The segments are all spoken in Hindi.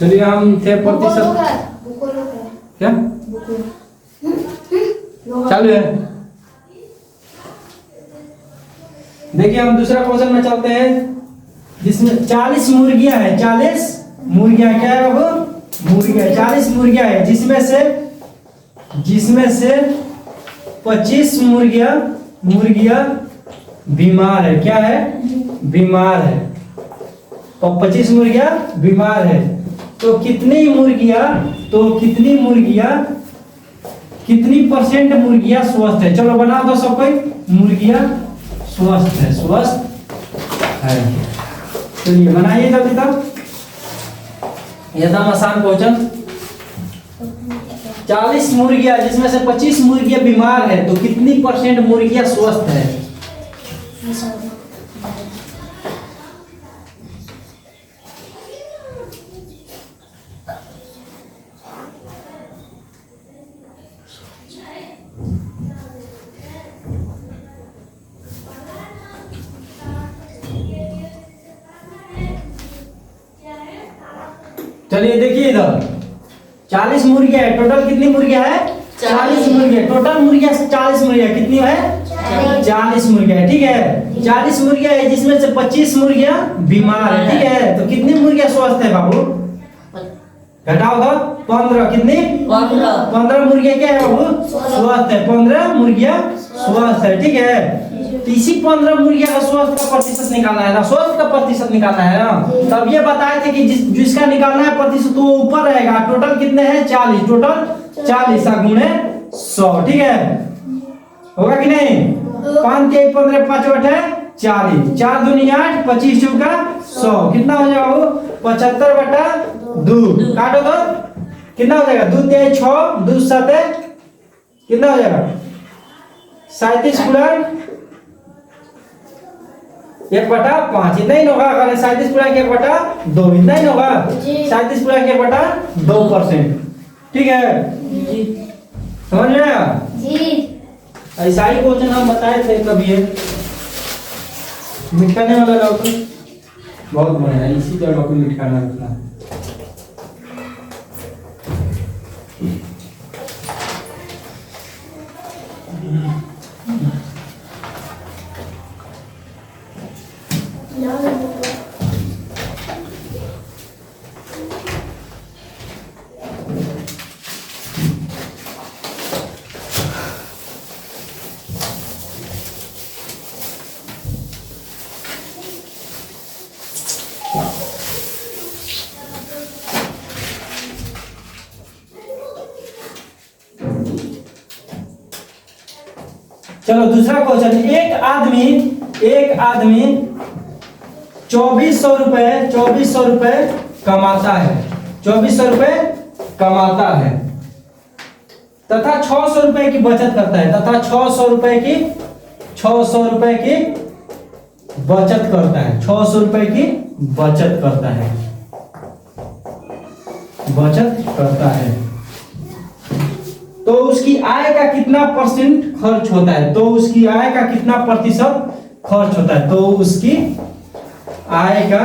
चलिए हम थे प्रतिशत क्या चालू है। देखिए हम दूसरा क्वेश्चन में चलते हैं जिसमें 40 मुर्गियां है। 40 मुर्गियां क्या है बाबू? मुर्गियां 40 मुर्गियां है जिसमें से 25 मुर्गियां बीमार है। क्या है? बीमार है। और 25 मुर्गियां बीमार है तो कितनी कितनी परसेंट मुर्गियां स्वस्थ है? चलो बना दो सब कोई। मुर्गियां स्वस्थ है। चलिए बनाइए जल्दी तब। एकदम आसान क्वेश्चन। 40 मुर्गियां जिसमें से 25 मुर्गियां बीमार है तो कितनी परसेंट मुर्गियां स्वस्थ है? चलिए देखिए इधर 40 मुर्गियां है। टोटल कितनी मुर्गियां है? 40 मुर्गियां। टोटल मुर्गियां 40 मुर्गियां कितनी है? 40 मुर्गियां है। ठीक है 40 मुर्गियां है जिसमें से 25 मुर्गियां बीमार है। ठीक है तो कितनी मुर्गियां स्वस्थ है बाबू? घटाओ तो 15। कितनी? 15 मुर्गियां क्या है बाबू? स्वस्थ है। 15 मुर्गियां स्वस्थ है। ठीक है तो इसी 15 मुर्गियां का स्वस्थ का प्रतिशत निकालना है ना। स्वस्थ का प्रतिशत निकालना है ना। तब ये बताए थे कि जिसका निकालना है प्रतिशत वो ऊपर रहेगा। टोटल कितने हैं? 40। टोटल 40 गुणे 100। ठीक है होगा कि नहीं? 5 के 15 5 8 40 4 दूनी 8 25 चौका 100 कितना हो जाएगा बाबू? 75/2 काटो तो कितना हो जाएगा? 2 3 6 2 7 कितना हो जाएगा? 37 गुणा 1/5 इतना ही होगा। अगर 37 गुणा 1/2 इतना ही होगा। 37 गुणा 1/2%। ठीक है समझ में आया? ऐसा ही क्वेश्चन हम बताए थे कभी है मिटाने वाला डॉक्टर बहुत बढ़िया। इसी तरह डॉक्टर मिटाना रखना। चलो दूसरा क्वेश्चन। एक आदमी 2400 रुपए कमाता है। 2400 रुपए कमाता है तथा 600 रुपए की बचत करता है। तथा 600 रुपए की बचत करता है। 600 रुपए की बचत करता है तो उसकी आय का कितना परसेंट खर्च होता है? तो उसकी आय का कितना प्रतिशत खर्च होता है? तो उसकी आय का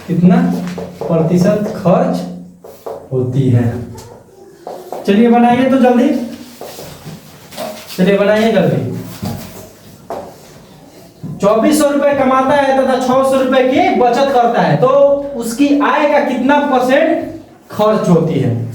कितना प्रतिशत खर्च होती है? चलिए बनाइए तो जल्दी। चलिए बनाइए जल्दी। 2400 रुपए कमाता है तथा 600 रुपए की बचत करता है तो उसकी आय का कितना परसेंट खर्च होती है?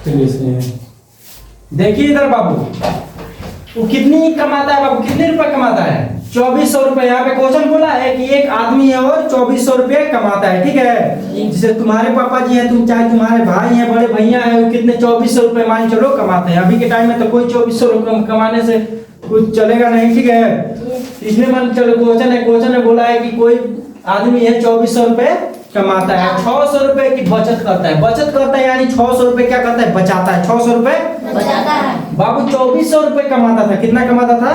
चलिए देखिए इधर बाबू वो कितनी कमाता है बाबू? कितने रुपए कमाता है? 2400 रुपए। यहाँ पे क्वेश्चन बोला है कि एक आदमी है और 2400 रुपए कमाता है। ठीक है जैसे तुम्हारे पापा जी हैं तुम चाहे तुम्हारे भाई हैं बड़े भैया हैं वो कितने 2400 रुपए मान चलो कमाते हैं। अभी के टाइम में तो कोई 2400 रुपए कमाने से कुछ चलेगा नहीं। ठीक है इसमें मान चलो क्वेश्चन में बोला है कि कोई आदमी है 2400 रुपए कमाता है, 600 रुपए की बचत करता है। बचत करता है यानी 600 रुपए क्या करता है, बचाता है। 600 रुपए बचाता है। बाबू 2400 रुपए कमाता था। कितना कमाता था?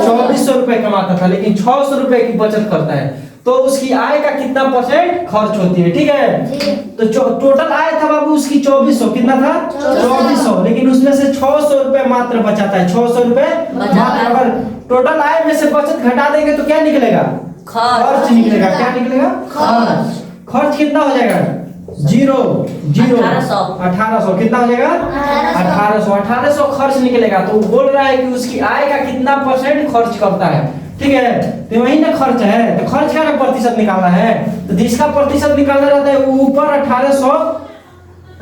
2400 रुपए कमाता था, लेकिन 600 रुपए की बचत करता है। तो उसकी आय का कितना परसेंट खर्च होती है? ठीक है, तो टोटल आय था बाबू उसकी 2400। कितना था? 2400, लेकिन उसमें से 600 रुपए मात्र बचाता है। 600 रुपए मात्र। अगर टोटल आय में से बचत घटा देंगे तो क्या निकलेगा? खर्च निकलेगा। क्या निकलेगा? खर्च। खर्च कितना हो जाएगा? 1800 कितना हो जाएगा? 1800 खर्च निकलेगा। तो बोल रहा है कि उसकी आय का कितना परसेंट खर्च करता है। ठीक है, तो वही ना खर्च है। तो खर्च का ना प्रतिशत निकालना है, तो जिसका प्रतिशत निकालना रहता है वो ऊपर 1800।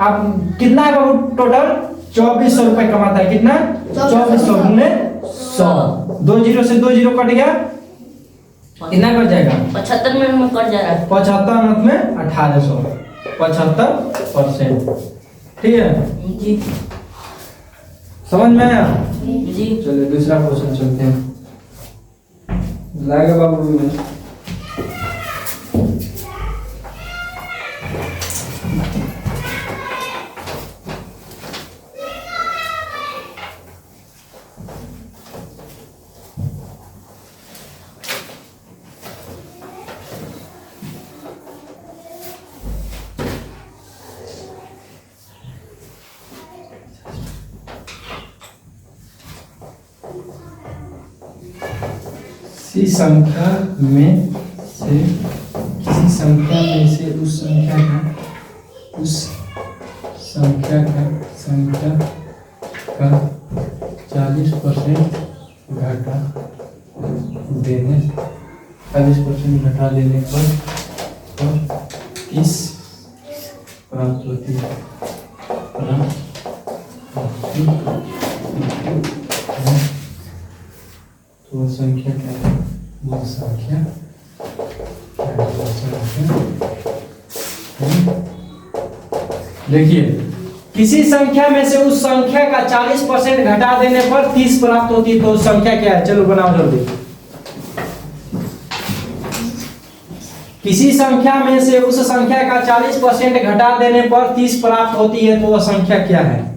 आप कितना है बाबू? टोटल 2400 रुपए कमाता है। कितना? 2400 गुने 100। 2 जीरो से 2 जीरो कट गया, कितना कट जाएगा? 75 मिनट में कट जाएगा। 75 मिनट में 1800, 75%। ठीक है जी समझ में आया? जी। चलिए दूसरा क्वेश्चन चलते हैं। लाएगा बाबू में किसी संख्या में से उस संख्या का 40% घटा देने 40% घटा देने पर 30 प्राप्त होती है। तो वो संख्या क्या है? वो संख्या देखिए, किसी संख्या में से उस संख्या का 40% घटा देने पर 30 प्राप्त होती है। तो उस संख्या क्या है? चलो बनाओ जल्दी। किसी संख्या में से उस संख्या का 40% घटा देने पर 30 प्राप्त होती है। तो वह संख्या क्या है?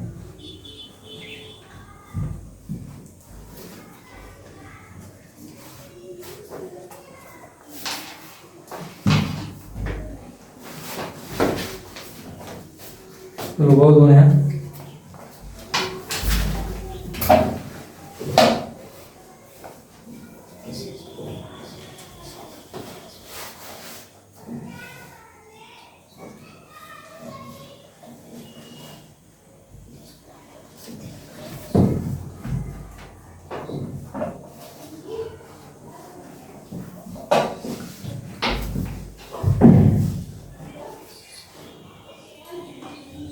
तो बहुत बड़े हैं।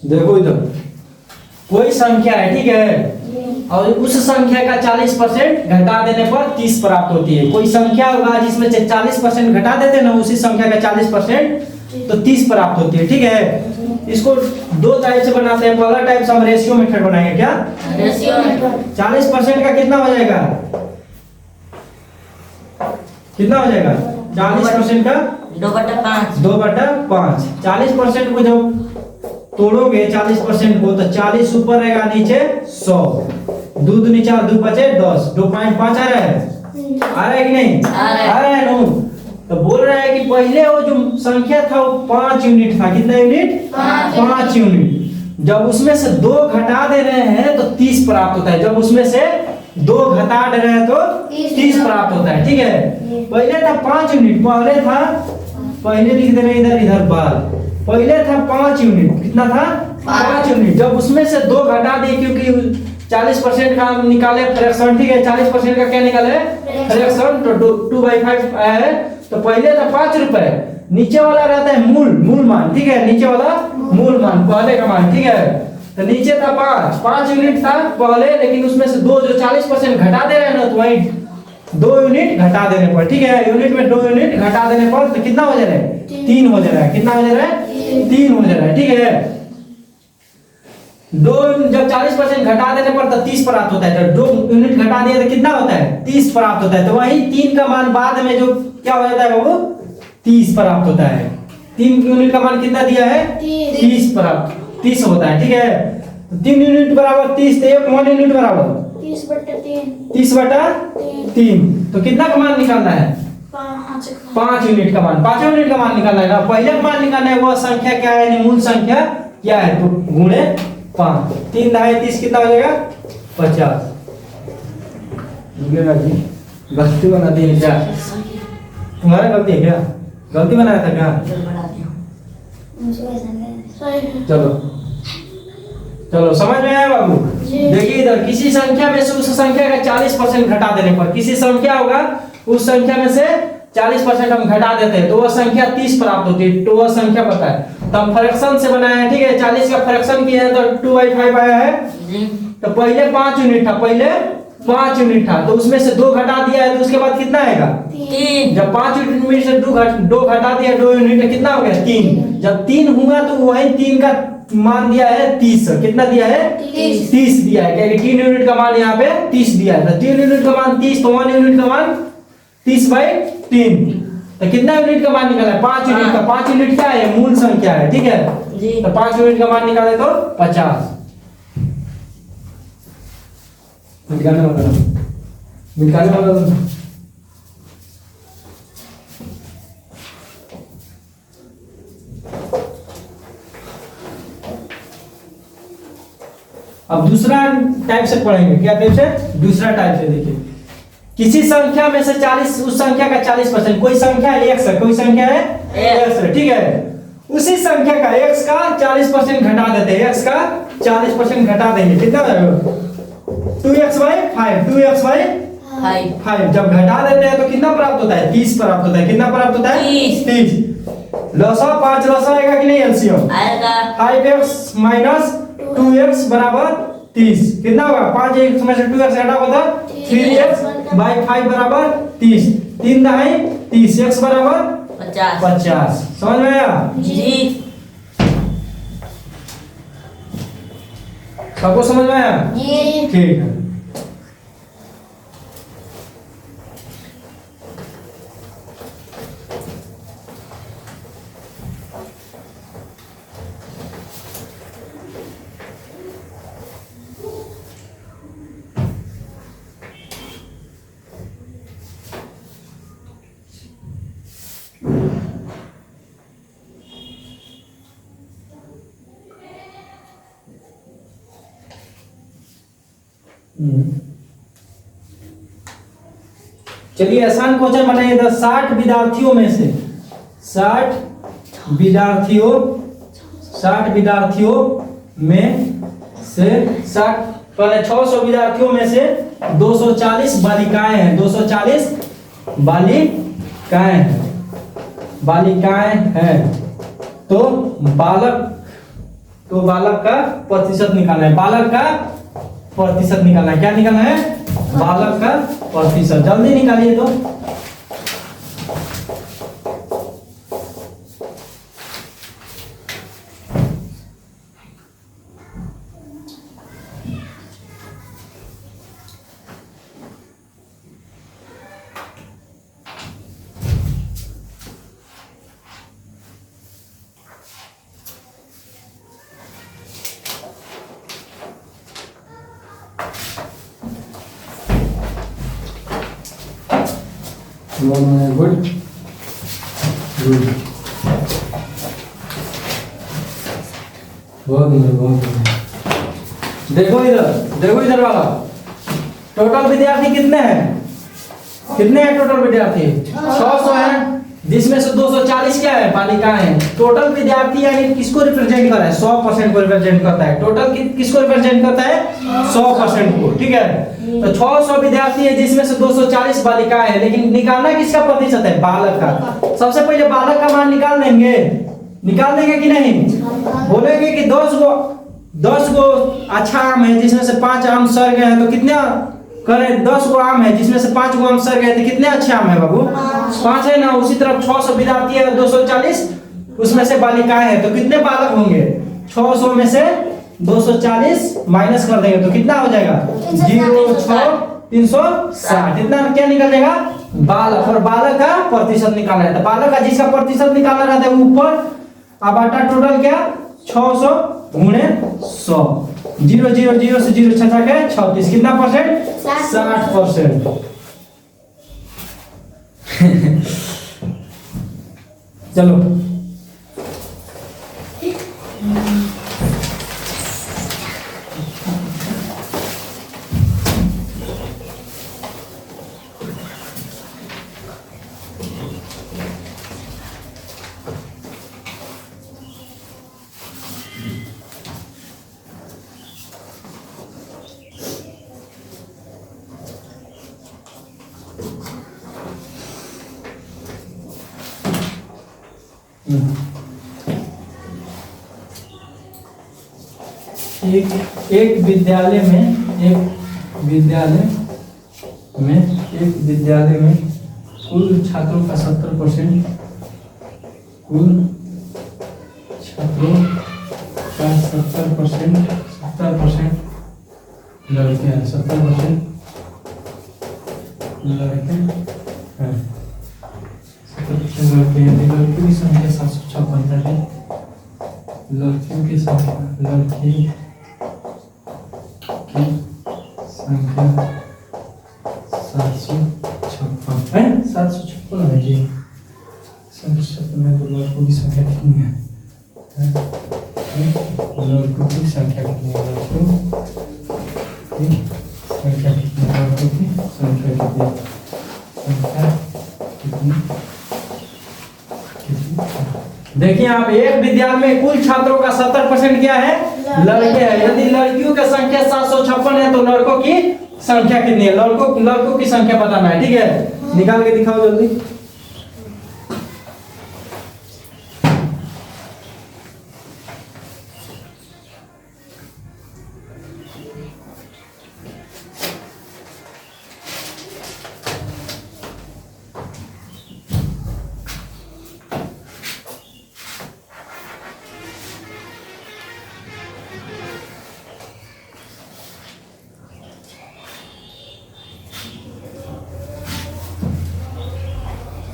देखो इधर कोई संख्या है, ठीक है, और उस संख्या का 40% घटा देने पर 30 प्राप्त होती है। कोई संख्या होगा जिसमें से 40% घटा देते ना उसी संख्या का 40%, तो 30 प्राप्त होती है। ठीक है, इसको दो टाइप से बनाते हैं। पहला टाइप से हम रेशियो मेथड बनाएंगे। क्या रेशियो मेथड? 40% का कितना हो जाएगा? कितना हो जाएगा? 40% का 2/5। 2/5। 40% को जब तोड़ोगे 40% को, तो 40 ऊपर रहेगा, नीचे 100। दूध नीचे 2 बचे 10। 2.5 आ रहा है? आ रहा है कि नहीं? आ रहा है नो। तो बोल रहा है कि पहले वो जो संख्या था वो 5 यूनिट था। कितना यूनिट? 5 यूनिट। जब उसमें से 2 घटा दे रहे हैं तो 30 प्राप्त होता है। जब उसमें से 2 घटा दे रहे हैं तो 30 प्राप्त होता है। ठीक है, पहले था 5 यूनिट। पहले लिख दे रहे इधर बाद। पहले था 5 यूनिट। कितना था? 5 यूनिट। जब उसमें से 2 घटा दिए, क्योंकि 40% का निकाले फ्रैक्शन। ठीक है, 40% का क्या निकाले? फ्रैक्शन। तो 2/5 आया है। तो पहले था 5 रुपए। नीचे वाला रहता है मूल मान। ठीक है, नीचे वाला मूल मान, पहले का मान। ठीक है, तो नीचे था 5 यूनिट था पहले, लेकिन उसमें से 2 जो 40% घटा दे रहे हैं ना, तो वही 2 यूनिट घटा देने पर। ठीक है, यूनिट में 2 यूनिट घटा देने पर तो कितना हो जा रहा है? 3 हो जा रहा है। कितना हो जा रहा है? 3 हो जा रहा है। ठीक है, 2 जब 40% घटा देने पर तो 30 प्राप्त होता है। तो 2 यूनिट घटा दिए तो कितना होता है? 30 प्राप्त होता है। तो वही 3 का मान बाद में जो क्या हो जाता है बाबू? 30 प्राप्त होता है। 3 यूनिट का मान कितना दिया है? 30 बराबर 30 होता है, ठीक है। तो 3 यूनिट बराबर 30, तो 1 यूनिट बराबर 30/3। तो कितना का मान निकालना है? 5 यूनिट का मान। 5 यूनिट का मान निकालना है ना। पहले का मान निकालना है, वह संख्या क्या है, यानी मूल संख्या क्या है, तो गुणे 5। 3 ढाई 30 कितना हो जाएगा? 50। गलती बना दी है क्या? तुम्हारा गलती है क्या? गलती बनाया था क्या? चलो समझ में आया बाबू? देखिए इधर किसी संख्या में से उस संख्या का 40% घटा देने पर, किसी संख्या होगा उस संख्या में से 40% हम घटा देते हैं तो वह संख्या 30 प्राप्त होती है। तो वह संख्या पता है, तो हम फ्रैक्शन से बनाया है, ठीक है। 40 का फ्रैक्शन किया है तो 2/5 आया है। तो पहले 5 यूनिट था, पहले 5 यूनिट था, तो उसमें से 2 घटा दिया है तो उसके बाद कितना आएगा? 3। जब 5 यूनिट में से 2 घटा दिया 2 यूनिट तो कितना हो गया? 3। जब 3 हुआ तो वही 3 का मान दिया है 30। कितना दिया है? 30 दिया है, क्योंकि 3 यूनिट का मान यहाँ पे 30 दिया है। तो 3 यूनिट का मान 30, तो 1 यूनिट का मान 30/3। तो कितना यूनिट का मान निकाला है? 5 यूनिट का। 5 यूनिट क्या है? मूल संख्या है, ठीक है। तो 5 यूनिट का मान निकाले तो 50। निकालने वाला अब दूसरा टाइप से पढ़ेंगे। क्या टाइप से? दूसरा टाइप से। देखिए किसी संख्या में से 40, उस संख्या का 40%, कोई संख्या है x है, कोई संख्या है x है, ठीक है। उसी संख्या का x का 40% घटा देते हैं, x का 40% घटा देंगे, कितना हो जाएगा? 2x/5। 2x/5 जब घटा देते हैं तो कितना प्राप्त होता है? 30 प्राप्त होता है। कितना प्राप्त होता है? 30। लसा 5 लसा आएगा कि नहीं? एलसीएम आएगा। 5x - 2x बराबर 30। कितना होगा? 5x में से 2x घटाओ तो 3x/5 बराबर 30। 3 ढाई 30, x बराबर 50। समझ में आया? जी। सबको समझ में आया? ठीक है। चलिए आसान क्वेश्चन बनाइए। 60 विद्यार्थियों में से 60 विद्यार्थियों में से 600 विद्यार्थियों में से 240 बालिकाएं हैं। 240 बालिकाएं हैं। तो बालक का प्रतिशत निकालना है। बालक का प्रतिशत निकालना है। क्या निकालना है? बालक का प्रतिशत। जल्दी निकालिए तो। गुड। बहुत देखो इधर वाला टोटल विद्यार्थी कितने हैं? टोटल विद्यार्थी 600 हैं, जिसमें से 240 क्या है? बालिकाएं हैं। टोटल विद्यार्थी यानी किसको रिप्रेजेंट कर रहा है? 100% को रिप्रेजेंट करता है। टोटल किसको रिप्रेजेंट करता है? 100% को, ठीक है। तो 600 विद्यार्थी है जिसमें से 240 बालिकाएं हैं, लेकिन निकालना किसका प्रतिशत है? बालक का। सबसे पहले बालक का मान निकाल देंगे कि नहीं? बोलेंगे कि 10 गो अच्छा आम है जिसमें से 5 आम सड़ गए हैं, तो कितने करें? 10 गो आम है जिसमें से 5 गो आम सड़ गए, तो कितने अच्छे आम है बाबू? 5 है ना। उसी तरह 600 विद्यार्थी है, 240 उसमें से बालिकाएं हैं, तो कितने बालक होंगे? 600 में से 240 माइनस कर देंगे तो कितना हो जाएगा? 0 6 360। इतना क्या निकल जाएगा? बालक, और बालक का प्रतिशत निकालना रहता है। बालक का जिसका प्रतिशत निकालना रहता है ऊपर, अब आटा टोटल क्या 600 गुणे 100, 0 0 0 से 0 छठा के 36, कितना परसेंट 60%। चलो एक विद्यालय में कुल छात्रों का 70%, कुल छात्रों का 70% लड़के हैं, 70% लड़के हैं, 70% लड़के हैं। लड़कियों की संख्या 756 है। लड़कियों की संख्या 756 है। 756 है जी, 756 में तो लड़कों की संख्या कितनी है? लड़कों की संख्या कितनी है? लड़कों की संख्या कितनी है? लड़कों की संख्या कितनी? देखिए आप, एक विद्यालय में कुल छात्रों का 70% क्या है? लड़के हैं। यदि लड़कियों की संख्या 756 है तो लड़कों की संख्या कितनी है? लड़कों की संख्या बताना है, ठीक है? निकाल के दिखाओ जल्दी।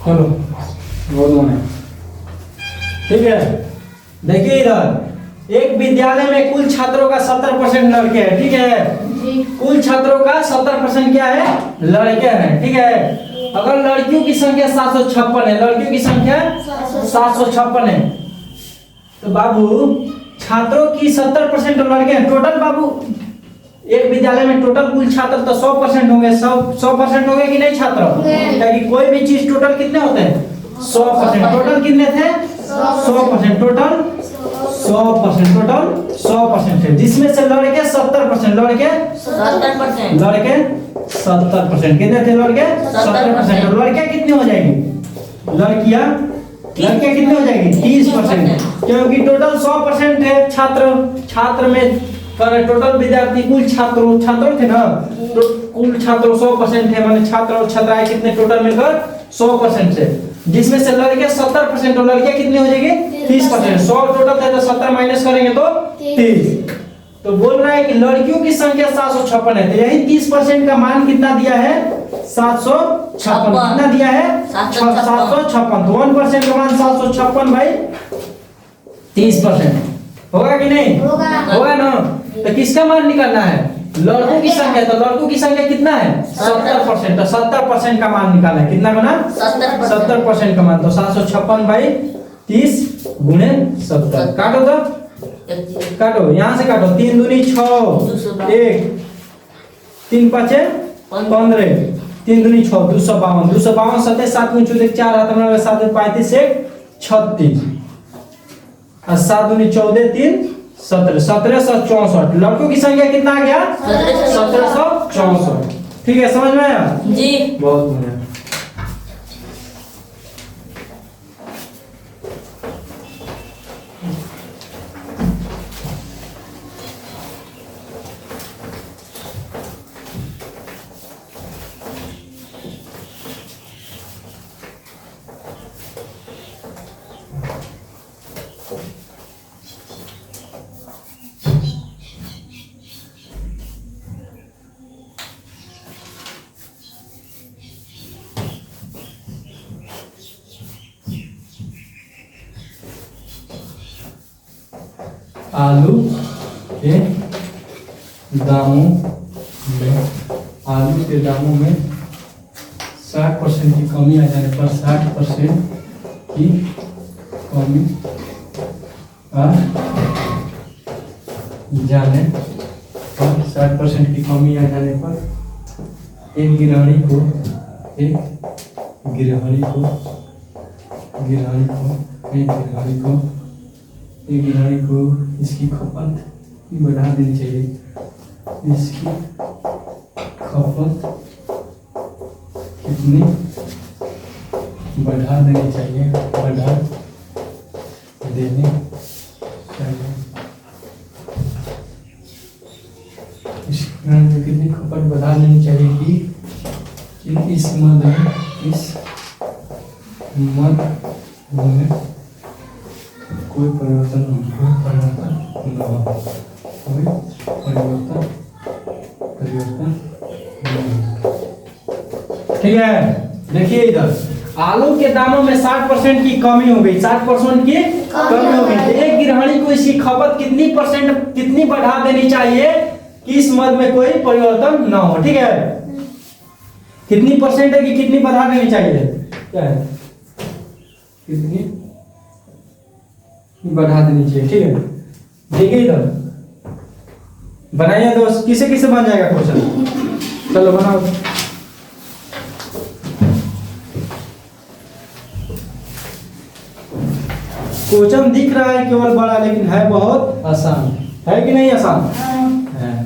चलो बोलो ने, ठीक है? देखिए इधर, एक विद्यालय में कुल छात्रों का 70% लड़के हैं, ठीक है? कुल छात्रों का 70% क्या है? लड़के हैं, ठीक है? अगर लड़कियों की संख्या 756 है, लड़कियों की संख्या 756 है, तो बाबू छात्रों की 70% लड़के हैं टोटल। बाबू एक विद्यालय में टोटल कुल छात्र तो 100% होंगे, 100% होंगे कि नहीं छात्र? क्योंकि कोई भी चीज टोटल कितने होते हैं? 100%। टोटल कितने थे? 100%। टोटल 100% है, जिसमें से लड़के 70%, लड़के 70%। कितने थे लड़के? 70%। लड़कियां कितनी हो जाएगी? लड़कियां कितनी हो जाएगी? 30%। क्योंकि टोटल 100% है छात्र में, टोटल विद्यार्थी कुल छात्रों थे ना, तो कुल छात्रों 100% थे, माने छात्र और छात्राएं कितने टोटल मिलकर 100% से, जिसमें से लड़के 70% और लड़कियां कितनी हो जाएगी? 30%। 100 टोटल थे तो 70 माइनस करेंगे तो 30। तो बोल रहा है कि लड़कियों की संख्या 756 है, तो यही 30% का मान कितना दिया है? 756। कितना दिया है? 756। तो 1% का मान 756 भाई 30%। होगा कि नहीं? होगा ना? तो किसका मान निकालना है? लड़कों की संख्या। तो लड़कों की संख्या कितना है? 70%। तो 70% का मान निकालना है। कितना बना? 70% का मान। तो 756 भाई 30 गुणे 70। काटो तो, काटो, यहाँ से काटो। 3 दूनी 6, 1 3 5 15, 3 दूनी 6, 252, 252 7 7 गुण 14 4 आता 7 35 36, और 7 दूनी 14 3 17, 1764। लड़कों की संख्या कितना आ गया? 1764। ठीक है, समझ में आया जी? बहुत बढ़िया। आलू के दामों में 60% की कमी आ जाने पर 60% की कमी आ जाने पर 60% की कमी आ जाने पर एक गिरहणी को इसकी खपत बढ़ा देनी चाहिए। इसकी खपत कितनी बढ़ा देनी चाहिए? बढ़ा देनी चाहिए। कितनी खपत बढ़ा देनी चाहिए कि इस मद में कोई परिवर्तन न हो। ठीक है, देखिए इधर आलू के दामों में 60% की कमी हो गई। 60% की कमी हो गई। एक गिरहणी को इसकी खपत कितनी बढ़ा देनी चाहिए कि इस मद में कोई परिवर्तन ना हो। ठीक है, कितनी परसेंट है कि कितनी बढ़ा देनी चाहिए? क्या है? कितनी बढ़ा देनी चाहिए। ठीक है, देखिए इधर बनाइए दोस्त, किसे किसे बन जाएगा क्वेश्चन? चलो बनाओ। क्वेश्चन दिख रहा है केवल बड़ा, लेकिन है बहुत आसान। है कि नहीं आसान? है।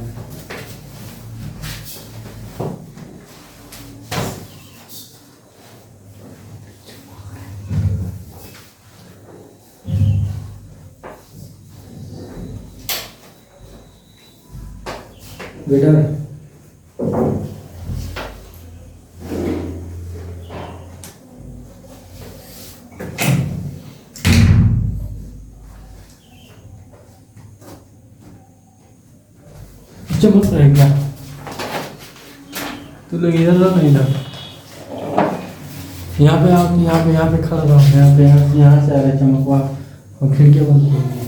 बेटा चमक रहेगा। तू लोग इधर रहो ना, इधर यहाँ पे आओ, यहाँ पे खड़ा रहो। यहाँ से आ रहा चमकवा और खिड़कियाँ बंद कर दी।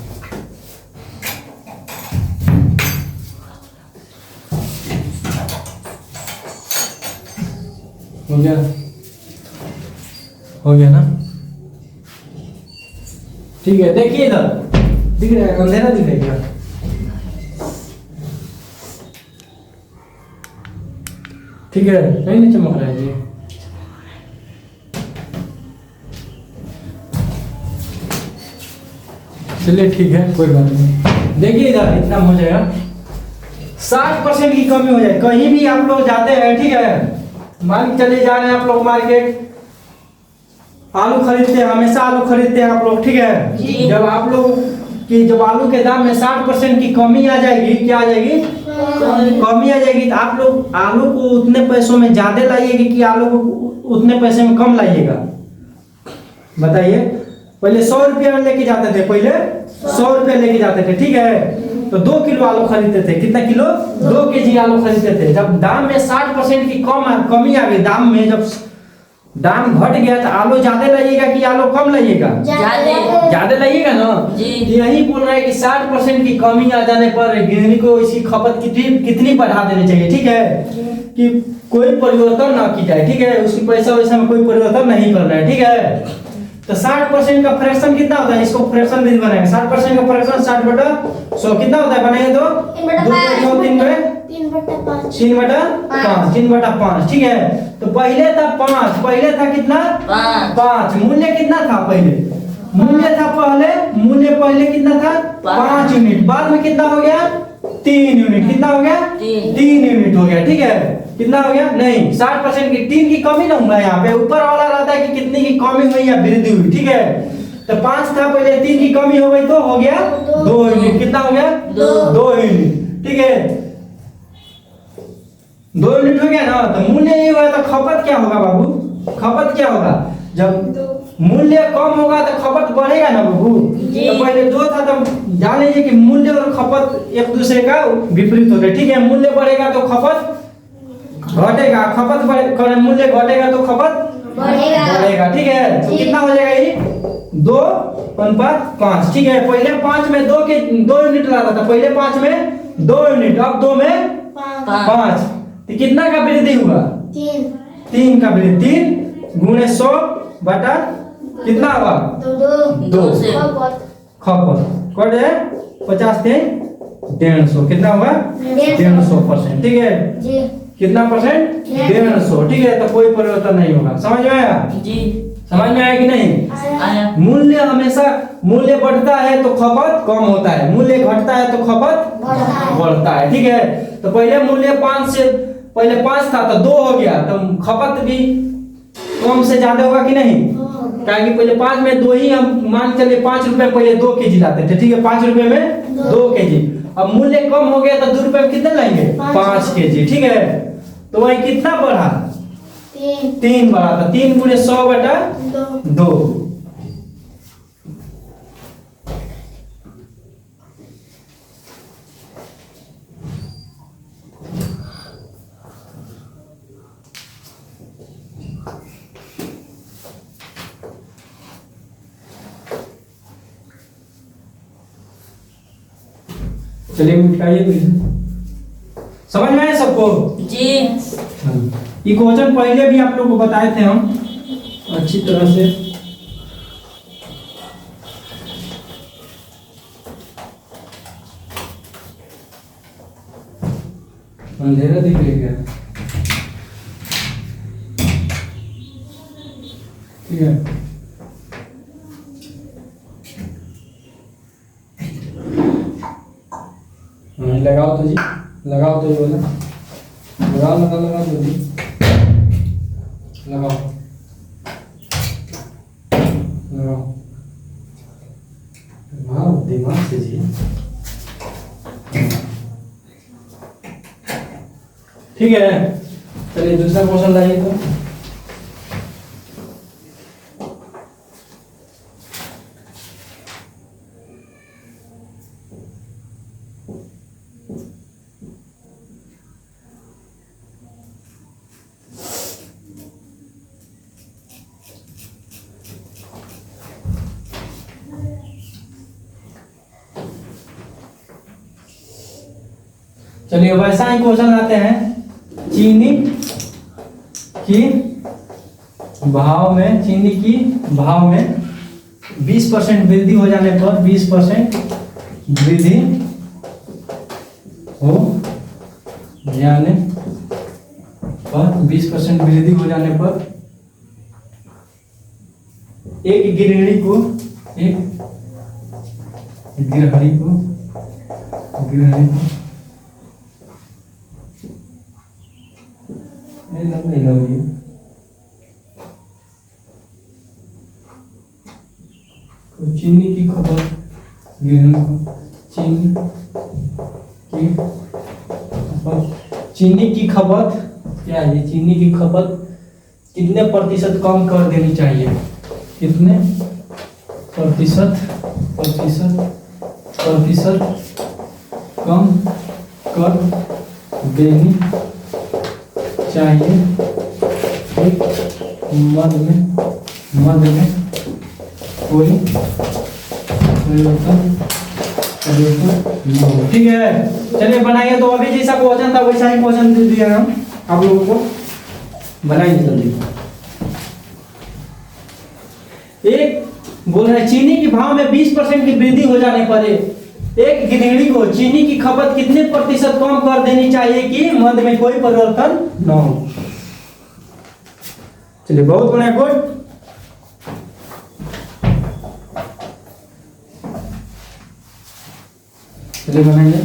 हो गया ना? ठीक है, देखिए इधर दिख रहा है, अंधेरा दिख रहा है। ठीक है, नहीं चमक रहा है जी। चलिए ठीक है, कोई बात नहीं। देखिए इधर इतना हो जाएगा, 60% की कमी हो जाए। कहीं भी आप लोग जाते हैं, ठीक है, मान के चले जा रहे हैं आप लोग मार्केट, आलू खरीदते हैं, हमेशा आलू खरीदते हैं आप लोग। ठीक है, जब आलू के दाम में 60% की कमी आ जाएगी, क्या आ जाएगी? कमी आ जाएगी, तो आप लोग आलू को उतने पैसों में ज्यादा लाइएगा कि आलू को उतने पैसे में कम लाइएगा? बताइए। पहले 100 रुपया लेके जाते थे, पहले 100 रुपया लेके जाते थे। ठीक है, तो 2 किलो आलू खरीदते थे। कितना किलो? 2 केजी आलू खरीदते थे। जब दाम में 60% की कमी आ गई, दाम में जब दाम घट गया, तो आलू ज्यादा लाइएगा कि आलू कम लाइएगा? ज्यादा लाइएगा ना जी। यही बोल रहा है कि 60% की कमी आ जाने पर गिरहणी को इसकी खपत कितनी बढ़ा देनी चाहिए। ठीक है, कि कोई परिवर्तन ना की जाए। ठीक है, उसकी पैसा वैसा में कोई परिवर्तन नहीं करना है। ठीक है, तो 60% का फ्रैक्शन कितना होता है? इसको फ्रैक्शन भी बनाएंगे। 60% का फ्रैक्शन 60/100 कितना होता है? बनाइए तो 3/5। ठीक है, तो पहले था 5, पहले था कितना? 5। मूल्य कितना था पहले? मूल्य पहले कितना था? 5 यूनिट। बाद में कितना हो गया? 3 यूनिट। कितना हो गया? 3 यूनिट हो गया। ठीक है, कितना हो गया? नहीं, 60% की 3 की कमी ना होगा। यहाँ पे ऊपर वाला रहता है कि कितनी की कमी हुई या वृद्धि हुई। ठीक है, तो 5 था पहले, 3 की कमी हो गई तो हो गया 2 यूनिट। कितना हो गया? 2 यूनिट। ठीक है, 2 यूनिट हो गया ना। तो मूल्य ये हुआ, तो खपत क्या होगा बाबू? खपत क्या होगा? जब मूल्य कम होगा तो खपत बढ़ेगा ना बाबू। तो पहले 2 था, तो जान लीजिए कि मूल्य और खपत एक दूसरे का विपरीत होते हैं। ठीक है, मूल्य बढ़ेगा तो खपत घटेगा, मूल्य घटेगा तो खपत बढ़ेगा। ठीक है, तो कितना हो जाएगा ये 2:5। ठीक है, पहले 5 में 2 यूनिट ला रहा था, पहले 5 में 2 यूनिट, अब 2 में 5। तो कितना का वृद्धि हुआ? 3 का वृद्धि। 3 गुणे 100 बटा कितना हुआ? 2 खपत कट है 50 से 150। कितना हुआ? 150%। ठीक है, कितना परसेंट? 150। ठीक है, तो कोई परिवर्तन नहीं होगा। समझ में आया? जी समझ में आया कि नहीं? आया। मूल्य हमेशा, मूल्य बढ़ता है तो खपत कम होता है, मूल्य घटता है तो खपत बढ़ता है। ठीक है, तो पहले मूल्य 5 से, पहले 5 था तो 2 हो गया, तो खपत भी कम से ज्यादा होगा कि नहीं? क्योंकि पहले 5 में 2 ही, हम मान के चलिए 5 रुपए पहले 2 केजी लाते थे। ठीक है, 5 रुपए में 2 केजी। अब मूल्य कम हो गया तो 2 रुपए में कितने लाएंगे? 5 केजी। ठीक है, तो वही कितना बढ़ा? 3 बढ़ा था। 3 गुणे 100 बटा 2। चलिए मिटाइए तो। समझ में आया सबको? जी ये क्वेश्चन पहले भी आप लोग को बताए थे हम अच्छी तरह से। अंधेरा दिख रही क्या? ठीक है, लगाओ तो जी, लगाओ तो, बोला लगाओ लगाओ लगाओ तो जी, लगाओ लगाओ, वाह दिमाग से जी। ठीक है, चलिए दूसरा क्वेश्चन लाइए तो। चलिए वैसा ही क्वेश्चन लाते हैं। चीनी की भाव में, चीनी की भाव में 20% वृद्धि हो जाने पर, 20% वृद्धि हो जाने पर, 20% वृद्धि हो जाने पर एक गृहिणी को, एक गृहिणी को चीनी की खपत, चीनी की खपत क्या है? चीनी की खपत कितने प्रतिशत कम कर देनी चाहिए? कितने प्रतिशत कम कर देनी चाहिए? मध्य में कोई परिवर्तन नहीं हो। ठीक है, चलिए बनाइए। तो अभी जैसा क्वेश्चन था वैसा ही क्वेश्चन दे दिया हम आप लोगों को, बनाइए जल्दी। एक बोल रहे चीनी के भाव में 20% की वृद्धि हो जाने पर एक गृहिणी को चीनी की खपत कितने प्रतिशत कम कर देनी चाहिए कि मध्य में कोई परिवर्तन न हो? चलिए, बहुत बढ़िया, गुड। चलिए बनाइए।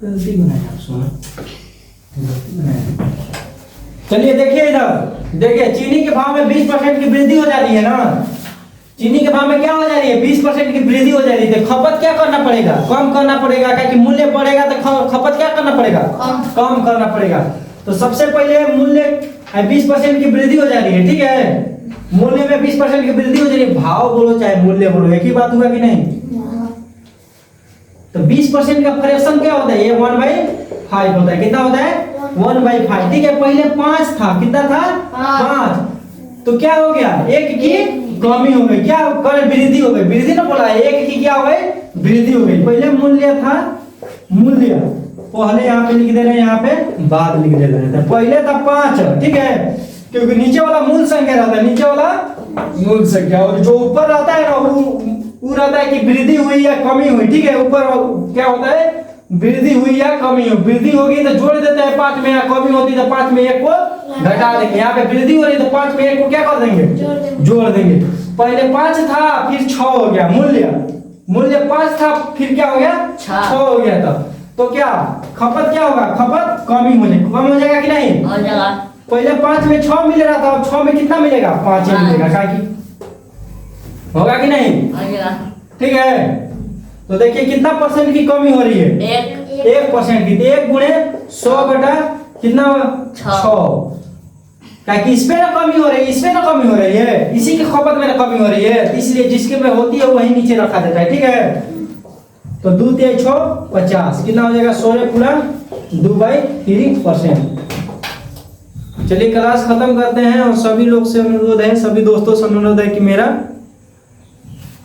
गलती बनाए आप, सुना चलिए देखिए इधर, देखिए चीनी के भाव में 20% की वृद्धि हो जा रही है ना। चीनी के भाव में क्या हो जा रही है? 20% की वृद्धि हो जा रही है। तो खपत क्या करना पड़ेगा? कम करना पड़ेगा, क्योंकि मूल्य बढ़ेगा तो खपत क्या करना पड़ेगा? कम करना पड़ेगा। तो सबसे पहले मूल्य 20% की वृद्धि हो जा रही है। ठीक है, मूल्य में 20% की वृद्धि हो जा रही है। भाव बोलो चाहे मूल्य बोलो, एक ही बात हुआ कि नहीं? तो 20% का फ्रैक्शन क्या होता है? ये 1/5 होता है। कितना होता है? 1/5। ठीक है, पहले 5 था, कितना था? 5। तो क्या हो गया? एक की कमी हो गई। क्या कर? वृद्धि हो गई। वृद्धि ना बोला, एक की क्या हो गई? वृद्धि हो गई। पहले मूल्य था, मूल्य पहले यहाँ पे लिख दे रहे हैं, यहाँ पे बाद लिख दे रहे हैं। तो पहले था 5, ठीक है, क्योंकि नीचे वाला मूल संख्या रहता है, नीचे वाला मूल संख्या, और जो ऊपर रहता है ना वो रहता है कि वृद्धि हुई या कमी हुई। ठीक है, ऊपर क्या होता है? वृद्धि हुई या कमी हुई। वृद्धि होगी तो जोड़ देते हैं 5 में, या कमी होती तो 5 में 1 को घटा देंगे। यहाँ पे वृद्धि हो रही तो 5 में 1 को क्या कर देंगे? जोड़ देंगे। पहले 5 था, फिर 6 हो गया। मूल्य 5 था, फिर क्या हो गया? 6 हो गया। तब तो क्या खपत क्या होगा? खपत कमी हो जाएगी। कम हो जाएगा कि नहीं? हो जाएगा। पहले 5 में 6 मिल रहा था, अब 6 में कितना मिलेगा? 5 ही मिलेगा। क्या की होगा कि नहीं? हो जाएगा। ठीक है, तो देखिए कितना परसेंट की कमी हो रही है? 1% की। 1 गुणे 100 बटा कितना? 6। क्या कि इसमें ना कमी हो रही है, इसमें ना कमी हो रही है, इसी की खपत में ना कमी हो रही है, इसलिए जिसके में होती है वही नीचे रखा जाता है। ठीक है, तो 2 3 6 50 कितना हो जाएगा? 16 पूरा 2/3%। चलिए क्लास खत्म करते हैं, और सभी लोग से अनुरोध है, सभी दोस्तों से अनुरोध है कि मेरा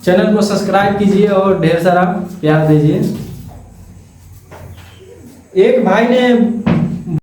चैनल को सब्सक्राइब कीजिए और ढेर सारा प्यार दीजिए। एक भाई ने